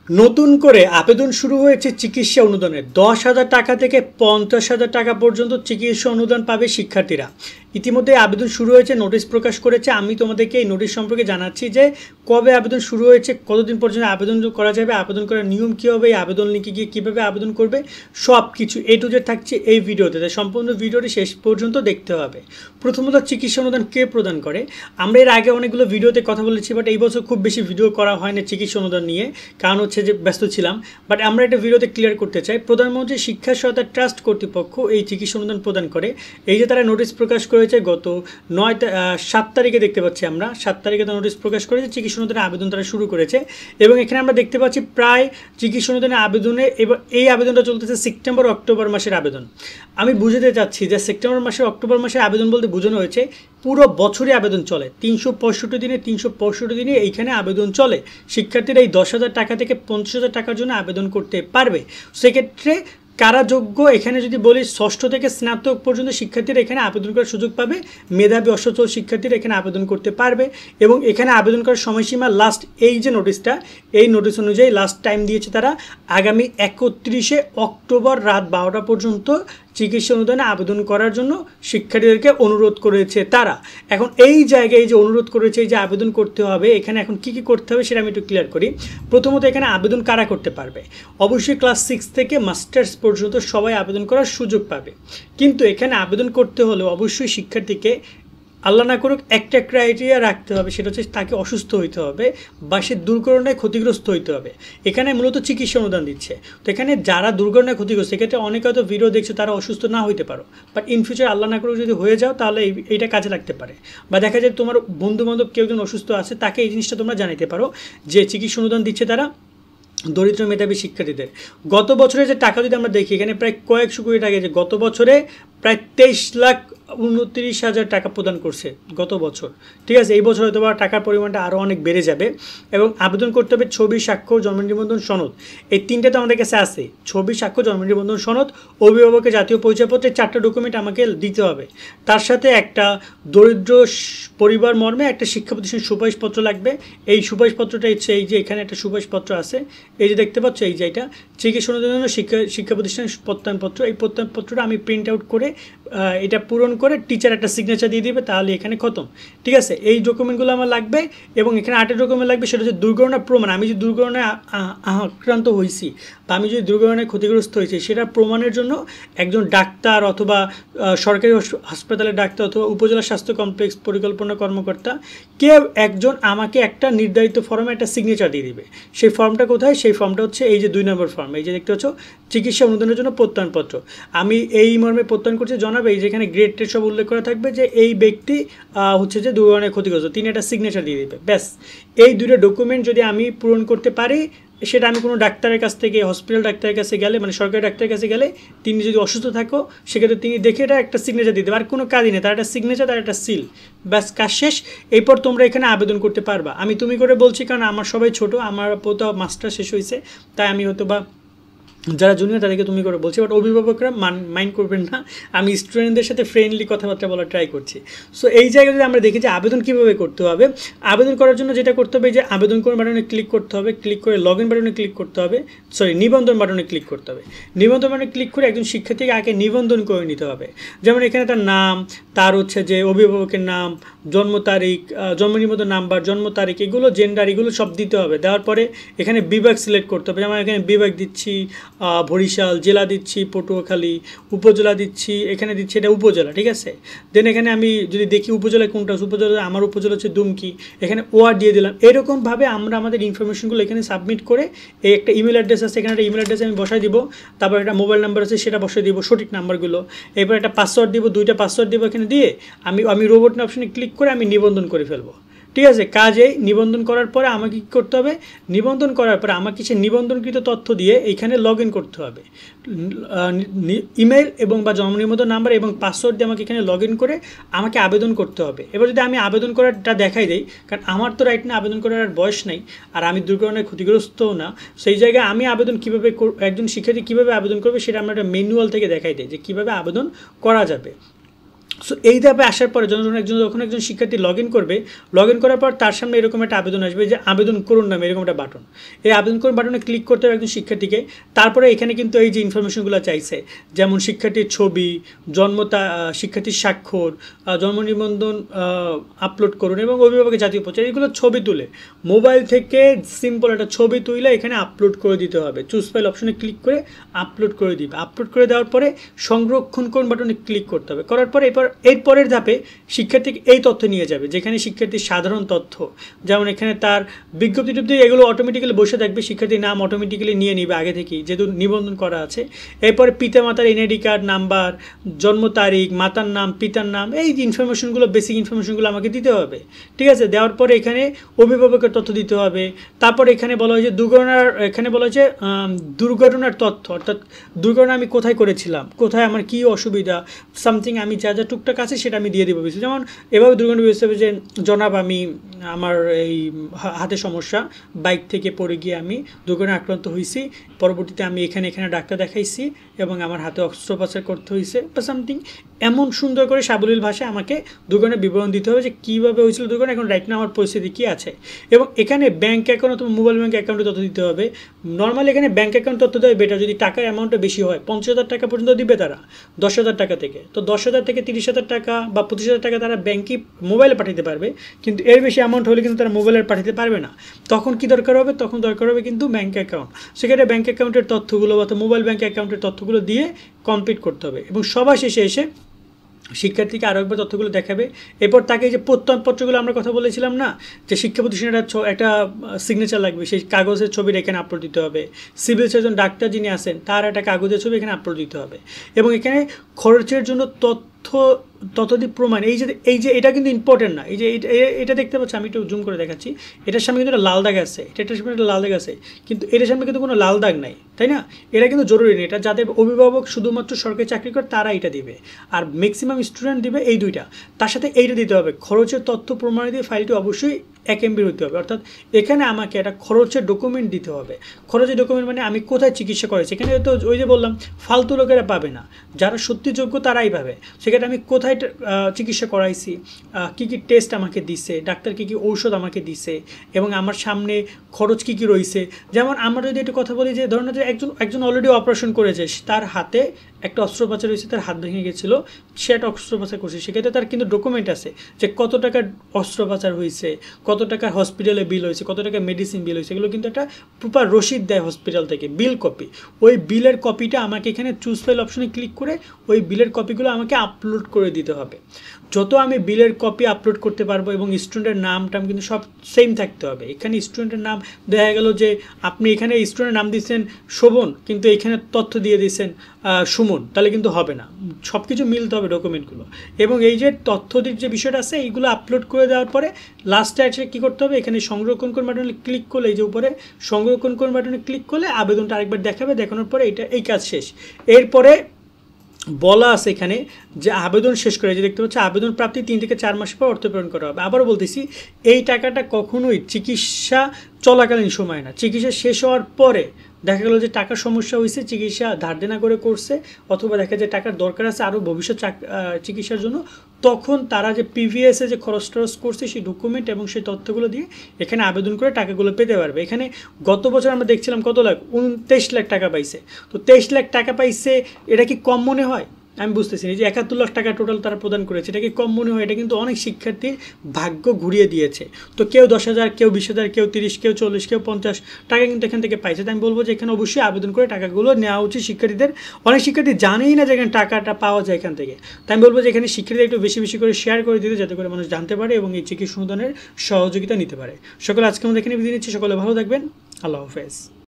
নতুন করে আবেদন শুরু হয়েছে চিকিৎসা অনুদানের 10,000 টাকা থেকে 50,000 টাকা পর্যন্ত চিকিৎসা অনুদান পাবে শিক্ষার্থীরা। ইতিমধ্যে আবেদন শুরু হয়েছে, নোটিশ প্রকাশ করেছে। আমি তোমাদেরকে এই নোটিশ সম্পর্কে জানাচ্ছি যে কবে আবেদন শুরু হয়েছে, কতদিন পর্যন্ত আবেদন করা যাবে, আবেদন করার নিয়ম কী হবে, এই আবেদন লিখে গিয়ে কীভাবে আবেদন করবে, সব কিছু এ টু জেড থাকছে এই ভিডিওতে। তাই সম্পূর্ণ ভিডিওটি শেষ পর্যন্ত দেখতে হবে। প্রথমত চিকিৎসা অনুদান কে প্রদান করে? আমরা এর আগে অনেকগুলো ভিডিওতে কথা বলেছি, বাট এই বছর খুব বেশি ভিডিও করা হয় না চিকিৎসা অনুদান নিয়ে, কারণ হচ্ছে যে ব্যস্ত ছিলাম। বাট আমরা একটা ভিডিওতে ক্লিয়ার করতে চাই, প্রধানমন্ত্রী শিক্ষা সহায়তা ট্রাস্ট কর্তৃপক্ষ এই চিকিৎসা অনুদান প্রদান করে। এই যে তারা নোটিশ প্রকাশ করেছে গত 7 তারিখে, দেখতে পাচ্ছি আমরা 7 তারিখে তারা নোটিশ প্রকাশ করেছে, চিকিৎসা অনুদানের আবেদন তারা শুরু করেছে। এবং এখানে আমরা দেখতে পাচ্ছি প্রায় চিকিৎসা অনুদানের আবেদনে এবার এই আবেদনটা চলতেছে সেপ্টেম্বর অক্টোবর মাসের আবেদন। আমি বুঝাতে চাচ্ছি যে সেপ্টেম্বর মাসের অক্টোবর মাসের আবেদন বলতে বোঝানো হয়েছে পুরো বছরই আবেদন চলে, 365 দিনে এইখানে আবেদন চলে। শিক্ষার্থীরা এই 10,000 টাকা থেকে 50,000 টাকার জন্য আবেদন করতে পারবে। সেক্ষেত্রে কারা যোগ্য, এখানে যদি বলি ষষ্ঠ থেকে স্নাতক পর্যন্ত শিক্ষার্থীরা এখানে আবেদন করার সুযোগ পাবে। মেধাবী অসচ্ছল শিক্ষার্থীরা এখানে আবেদন করতে পারবে। এবং এখানে আবেদন করার সময়সীমা লাস্ট, এই যে নোটিশটা, এই নোটিশ অনুযায়ী লাস্ট টাইম দিয়েছে তারা আগামী 31শে অক্টোবর রাত 12টা পর্যন্ত চিকিৎসা অনুদানে আবেদন করার জন্য শিক্ষার্থীদেরকে অনুরোধ করেছে তারা। এখন এই জায়গায় যে অনুরোধ করেছে, যে আবেদন করতে হবে, এখানে এখন কী কী করতে হবে সেটা আমি একটু ক্লিয়ার করি। প্রথমত এখানে আবেদন কারা করতে পারবে? অবশ্যই ক্লাস 6 থেকে মাস্টার্স পর্যন্ত সবাই আবেদন করার সুযোগ পাবে। কিন্তু এখানে আবেদন করতে হলে অবশ্যই শিক্ষার্থীকে আল্লাহ না করুক একটা ক্রাইটেরিয়া রাখতে হবে, সেটা হচ্ছে তাকে অসুস্থ হইতে হবে বা সে দুর্ঘটনায় ক্ষতিগ্রস্ত হইতে হবে। এখানে মূলত চিকিৎসা অনুদান দিচ্ছে। তো এখানে যারা দুর্ঘটনায় ক্ষতিগ্রস্ত, সেক্ষেত্রে অনেকে হয়তো ভিডিও দেখছে তারা অসুস্থ না হইতে পারো, বাট ইন ফিউচার আল্লাহ না করুক যদি হয়ে যাও তাহলে এইটা কাজে লাগতে পারে। বা দেখা যায় তোমার বন্ধুবান্ধব কেউ একজন অসুস্থ আছে, তাকে এই জিনিসটা তোমরা জানাতে পারো যে চিকিৎসা অনুদান দিচ্ছে তারা দরিদ্র মেধাবী শিক্ষার্থীদের। গত বছরে যে টাকা যদি আমরা দেখি, এখানে প্রায় কয়েকশো কোটি টাকা, যে গত বছরে প্রায় 23,29,000 টাকা প্রদান করছে গত বছর। ঠিক আছে, এই বছর হয়তো বা টাকার পরিমাণটা আরও অনেক বেড়ে যাবে। এবং আবেদন করতে হবে ছবি, স্বাক্ষর, জন্ম নিবন্ধন, সনদ। এই তিনটে তো আমাদের কাছে আছে, ছবি, স্বাক্ষর, জন্ম নিবন্ধন, সনদ, অভিভাবকের জাতীয় পরিচয়পত্রের 4টা ডকুমেন্ট আমাকে দিতে হবে। তার সাথে একটা দরিদ্র পরিবার মর্মে একটা শিক্ষা প্রতিষ্ঠানের সুপারিশপত্র লাগবে। এই সুপারিশপত্রটা হচ্ছে এই যে এখানে একটা সুপারিশপত্র আছে, এই যে দেখতে পাচ্ছ, এই যে এটা চিকিৎসা অনুদানের জন্য শিক্ষা প্রতিষ্ঠানের প্রত্যয়নপত্র। এই প্রত্যয়নপত্রটা আমি প্রিন্ট আউট করে এটা পূরণ করে টিচার একটা সিগনেচার দিয়ে দিবে, তাহলে এখানে খতম। ঠিক আছে, এই ডকুমেন্টগুলো আমার লাগবে। এবং এখানে 8টা ডকুমেন্ট লাগবে, সেটা হচ্ছে দুর্ঘটনার প্রমাণ। আমি যে দুর্ঘটনায় আক্রান্ত হয়েছি বা আমি যদি দুর্ঘটনায় ক্ষতিগ্রস্ত হয়েছি, সেটা প্রমাণের জন্য একজন ডাক্তার অথবা সরকারি হাসপাতালের ডাক্তার অথবা উপজেলা স্বাস্থ্য কমপ্লেক্স পরিকল্পনা কর্মকর্তা কেউ একজন আমাকে একটা নির্ধারিত ফর্মে একটা সিগনেচার দিয়ে দিবে। সেই ফর্মটা কোথায়? সেই ফর্মটা হচ্ছে এই যে 2 নম্বর ফর্ম, এই যে দেখতে পাচ্ছ, চিকিৎসা অনুদানের জন্য প্রত্যয়নপত্র। আমি এই মর্মে প্রত্যয়ন করছি, জানাবে এই যেখানে গ্রেড টেড সব উল্লেখ করা থাকবে যে এই ব্যক্তি হচ্ছে যে দুর্ঘটনায় ক্ষতিগ্রস্ত, তিনি একটা সিগনেচার দিয়ে দেবে। ব্যাস, এই 2টা ডকুমেন্ট যদি আমি পূরণ করতে পারি, সেটা আমি কোনো ডাক্তারের কাছ থেকে, হসপিটাল ডাক্তারের কাছে গেলে, মানে সরকারি ডাক্তারের কাছে গেলে, তিনি যদি অসুস্থ থাকো সেক্ষেত্রে তিনি দেখে এটা একটা সিগনেচার দিতে, আর কোনো কাজই নেই, তার একটা সিগনেচার, তার একটা সিল, ব্যাস কাজ শেষ। এরপর তোমরা এখানে আবেদন করতে পারবা। আমি তুমি করে বলছি কারণ আমার সবাই ছোট, আমার তো মাস্টার শেষ হয়েছে, তাই আমি হয়তো বা যারা জুনিয়র তাদেরকে তুমি করে বলছি, বাট অভিভাবকরা মাইন্ড করবেন না, আমি স্টুডেন্টদের সাথে ফ্রেন্ডলি কথাবার্তা বলার ট্রাই করছি। সো এই জায়গায় যদি আমরা দেখি যে আবেদন কীভাবে করতে হবে, আবেদন করার জন্য যেটা করতে হবে, যে আবেদন করুন বাটনে ক্লিক করতে হবে, ক্লিক করে লগ ইন বাটনে ক্লিক করতে হবে, নিবন্ধন বাটনে ক্লিক করতে হবে। নিবন্ধন বাটনে ক্লিক করে একজন শিক্ষার্থীকে আগে নিবন্ধন করে নিতে হবে। যেমন এখানে তার নাম, তার হচ্ছে যে অভিভাবকের নাম, জন্ম তারিখ, জন্ম নিবন্ধন নাম্বার, জন্ম তারিখ, এগুলো জেন্ডার, এগুলো সব দিতে হবে। দেওয়ার পরে এখানে বিভাগ সিলেক্ট করতে হবে। যেমন এখানে বিভাগ দিচ্ছি বরিশাল, জেলা দিচ্ছি পটুয়াখালী, উপজেলা দিচ্ছি, এখানে দিচ্ছি এটা উপজেলা। ঠিক আছে, দেন এখানে আমি যদি দেখি উপজেলায় কোনটা, উপজেলা আমার উপজেলা হচ্ছে দুমকি, এখানে ওয়ার্ড দিয়ে দিলাম। এরকমভাবে আমরা আমাদের ইনফরমেশনগুলো এখানে সাবমিট করে, এই একটা ইমেল অ্যাড্রেস আছে, এখানে একটা ইমেল অ্যাড্রেস আমি বসাই দিব, তারপর একটা মোবাইল নাম্বার আছে সেটা বসাই দিব, সঠিক নাম্বারগুলো। এরপর একটা পাসওয়ার্ড দিব, 2টা পাসওয়ার্ড দিব এখানে দিয়ে আমি রোবট অপশনে ক্লিক করে আমি নিবন্ধন করে ফেলবো। ঠিক আছে, কাজে নিবন্ধন করার পরে আমাকে কী করতে হবে? নিবন্ধন করার পরে আমাকে সে নিবন্ধনকৃত তথ্য দিয়ে এইখানে লগ ইন করতে হবে। ইমেল এবং বা জন্ম নিবন্ধন নাম্বার এবং পাসওয়ার্ড দিয়ে আমাকে এখানে লগ ইন করে আমাকে আবেদন করতে হবে। এবার যদি আমি আবেদন করারটা দেখাই দিই, কারণ আমার তো রাইট না আবেদন করার বয়স নেই, আর আমি দুর্ঘটনায় ক্ষতিগ্রস্তও না, সেই জায়গায় আমি আবেদন কীভাবে, একজন শিক্ষার্থী কীভাবে আবেদন করবে সেটা আমরা একটা ম্যানুয়াল থেকে দেখাই দিই যে কীভাবে আবেদন করা যাবে। সো এই ধাপে আসার পরে যখন একজন শিক্ষার্থী লগ ইন করবে, লগ ইন করার পর তার সামনে এরকম একটা আবেদন আসবে যে আবেদন করুন নামে এরকম একটা বাটন। এই আবেদন করুন বাটনে ক্লিক করতে হবে একজন শিক্ষার্থীকে। তারপরে এখানে কিন্তু এই যে ইনফরমেশনগুলো চাইছে, যেমন শিক্ষার্থীর ছবি, শিক্ষার্থীর স্বাক্ষর, জন্ম নিবন্ধন আপলোড করুন এবং অভিভাবকের জাতীয় পরিচয়, এগুলো ছবি তুলে মোবাইল থেকে সিম্পল একটা ছবি তুলে এখানে আপলোড করে দিতে হবে। চুজ ফাইল অপশনে ক্লিক করে আপলোড করে দিবে। আপলোড করে দেওয়ার পরে সংরক্ষণ করুন বাটনে ক্লিক করতে হবে। করার পরে এরপরের ধাপে শিক্ষার্থীকে এই তথ্য নিয়ে যাবে, যেখানে শিক্ষার্থীর সাধারণ তথ্য, যেমন এখানে তার বিজ্ঞপ্তি টিপ্তি এগুলো অটোমেটিক্যালি বসে থাকবে, শিক্ষার্থীর নাম অটোমেটিক্যালি নিয়ে নিবে আগে থেকেই যেহেতু নিবন্ধন করা আছে। এরপরে পিতামাতার এনআইডি কার্ড নাম্বার, জন্ম তারিখ, মাতার নাম, পিতার নাম, এই ইনফরমেশনগুলো বেসিক ইনফরমেশনগুলো আমাকে দিতে হবে। ঠিক আছে, দেওয়ার পরে এখানে অভিভাবকের তথ্য দিতে হবে। তারপরে এখানে বলা হয়েছে দুর্ঘটনার তথ্য, অর্থাৎ দুর্ঘটনা আমি কোথায় করেছিলাম, কোথায় আমার কী অসুবিধা, সামথিং আমি যা যা টুকটাক আছে সেটা আমি দিয়ে দেবো। যেমন এভাবে দুর্ঘটনা হিসেবে যে জনাব আমার এই হাতে সমস্যা, বাইক থেকে পড়ে গিয়ে আমি দুর্ঘটনায় আক্রান্ত হয়েছি, পরবর্তীতে আমি এখানে ডাক্তার দেখাইছি এবং আমার হাতে অস্ত্রোপচার করতে হয়েছে বা সামথিং, এমন সুন্দর করে সাবলীল ভাষায় আমাকে দুর্ঘটনার বিবরণ দিতে হবে যে কীভাবে হয়েছিল দুর্ঘটনা, এখন রাইট না আমার পরিস্থিতি কী আছে। এবং এখানে ব্যাঙ্ক অ্যাকাউন্ট অথবা মোবাইল ব্যাঙ্ক অ্যাকাউন্টে তথ্য দিতে হবে। নর্মালি এখানে ব্যাঙ্ক অ্যাকাউন্ট তথ্য দেবে বেটার, যদি টাকার অ্যামাউন্টটা বেশি হয় 50,000 টাকা পর্যন্ত দিবে তারা 10,000 টাকা থেকে, তো 10,000 থেকে 30,000 টাকা বা 25,000 টাকা তারা ব্যাঙ্কে মোবাইলে পাঠাতে পারবে, কিন্তু এর বেশি অ্যামাউন্ট হলে কিন্তু তারা মোবাইলে পাঠাতে পারবে না। তখন কি দরকার হবে, তখন দরকার হবে কিন্তু ব্যাঙ্ক অ্যাকাউন্ট। সেখানে ব্যাঙ্ক অ্যাকাউন্টের তথ্যগুলো অথবা মোবাইল ব্যাঙ্ক অ্যাকাউন্টের তথ্যগুলো দিয়ে কমপ্লিট করতে হবে এবং সবার শেষে এসে শিক্ষার্থীকে আরও একবার তথ্যগুলো দেখাবে। এরপর তাকে যে প্রত্যয়নপত্রগুলো আমরা কথা বলেছিলাম না, যে শিক্ষা প্রতিষ্ঠানের একটা সিগনেচার লাগবে, সেই কাগজের ছবিটা এখানে আপলোড দিতে হবে। সিভিল সার্জন ডাক্তার যিনি আছেন তার একটা কাগজের ছবি এখানে আপলোড দিতে হবে এবং এখানে খরচের জন্য ততোধিক প্রমাণ, এই যে এটা কিন্তু ইম্পর্টেন্ট না, এই যে এটা দেখতে পাচ্ছি, আমি একটু জুম করে দেখাচ্ছি, এটার সামনে কিন্তু একটা লাল দাগ আছে, এটার সামনে একটা লাল দাগ আছে, কিন্তু এটার সামনে কিন্তু কোনো লাল দাগ নাই, তাই না? এটা কিন্তু জরুরি নেই, এটা যাদের অভিভাবক শুধুমাত্র সরকারি চাকরি করে তারা এটা দিবে, আর ম্যাক্সিমাম স্টুডেন্ট দিবে এই দুইটা। তার সাথে এইটা দিতে হবে, খরচের তথ্য প্রমাণ দিয়ে ফাইলটি অবশ্যই 1 MB হতে হবে। অর্থাৎ এখানে আমাকে একটা খরচের ডকুমেন্ট দিতে হবে। খরচের ডকুমেন্ট মানে আমি কোথায় চিকিৎসা করেছি, এখানে তো ওই যে বললাম ফালতু লোকেরা পাবে না, যারা সত্যি যোগ্য তারাই পাবে। সেখানে আমি কোথায় চিকিৎসা করাইছি, কী কী টেস্ট আমাকে দিছে, ডাক্তার কী কী ঔষধ আমাকে দিছে এবং আমার সামনে খরচ কী কী রয়েছে। যেমন আমরা যদি একটু কথা বলি যে ধরুন যে একজন অলরেডি অপারেশন করেছে, তার হাতে একটা অস্ত্রোপচার হয়েছে, তার হাত ভেঙে গেছিলো, সে একটা অস্ত্রোপচার করছে, সেক্ষেত্রে তার কিন্তু ডকুমেন্ট আছে যে কত টাকার অস্ত্রোপচার হয়েছে, কত টাকার হসপিটালে বিল হয়েছে, কত টাকা মেডিসিন বিল হয়েছে, এগুলো কিন্তু একটা প্রপার রসিদ দেয় হসপিটাল থেকে, বিল কপি। ওই বিলের কপিটা আমাকে এখানে চুজ ফাইল অপশনে ক্লিক করে ওই বিলের কপিগুলো আমাকে আপলোড করে দিতে হবে। যত আমি বিলের কপি আপলোড করতে পারবো এবং স্টুডেন্টের নামটা কিন্তু সব সেম থাকতে হবে। এখানে স্টুডেন্টের নাম দেখা গেল যে আপনি এখানে স্টুডেন্টের নাম দিচ্ছেন শোভন, কিন্তু এখানে তথ্য দিয়ে দিচ্ছেন সুমন, তাহলে কিন্তু হবে না, সব কিছু মিলতে হবে ডকুমেন্টগুলো। এবং এই যে তথ্যটির যে বিষয়টা আছে এইগুলো আপলোড করে দেওয়ার পরে লাস্টে এসে কী করতে হবে, এখানে সংরক্ষণ করুন বাটনে ক্লিক করলে, এই যে উপরে সংরক্ষণ করুন বাটনে ক্লিক করলে আবেদনটা আরেকবার দেখাবে, দেখানোর পরে এই কাজ শেষ। এরপরে বলা আছে এখানে যে আবেদন শেষ করে, যে দেখতে পাচ্ছি আবেদন প্রাপ্তি 3 থেকে 4 মাস পর অর্থ প্রেরণ করা হবে। আবারও বলতেছি, এই টাকাটা কখনোই চিকিৎসা চলাকালীন সময় না, চিকিৎসা শেষ হওয়ার পরে দেখা গেলো যে টাকার সমস্যা হয়েছে, চিকিৎসা ধার দেনা করে করছে, অথবা দেখা যায় টাকার দরকার আছে আরও ভবিষ্যৎ চিকিৎসার জন্য, তখন তারা যে প্রিভিয়াসে যে খরচ করছে সেই ডকুমেন্ট এবং সেই তথ্যগুলো দিয়ে এখানে আবেদন করে টাকাগুলো পেতে পারবে। এখানে গত বছর আমরা দেখছিলাম কত লাখ, 29 লাখ টাকা পাইছে। তো 23 লাখ টাকা পাইছে, এটা কি কম মনে হয়? আমি বুঝতেছি না যে 71 লাখ টাকা টোটাল তারা প্রদান করেছে, এটা কি কম মনে হয়? এটা কিন্তু অনেক শিক্ষার্থীর ভাগ্য ঘুরিয়ে দিয়েছে। তো কেউ 10,000, কেউ 20,000, কেউ 30, কেউ 40, কেউ 50 টাকা কিন্তু এখান থেকে পাইছে। তো আমি বলবো যে এখানে অবশ্যই আবেদন করে টাকাগুলো নেওয়া উচিত শিক্ষার্থীদের। অনেক শিক্ষার্থী জানেই না যে এখানে টাকাটা পাওয়া যায় এখান থেকে। তাই আমি বলবো যে এখানে শিক্ষার্থীদের একটু বেশি বেশি করে শেয়ার করে দিতে, যাতে করে মানুষ জানতে পারে এবং এই চিকিৎসা অনুদানের সহযোগিতা নিতে পারে। সকলে আজকে আমাদের এখানে বিদায় নিচ্ছি, সকলে ভালো থাকবেন, আল্লাহ হাফেজ।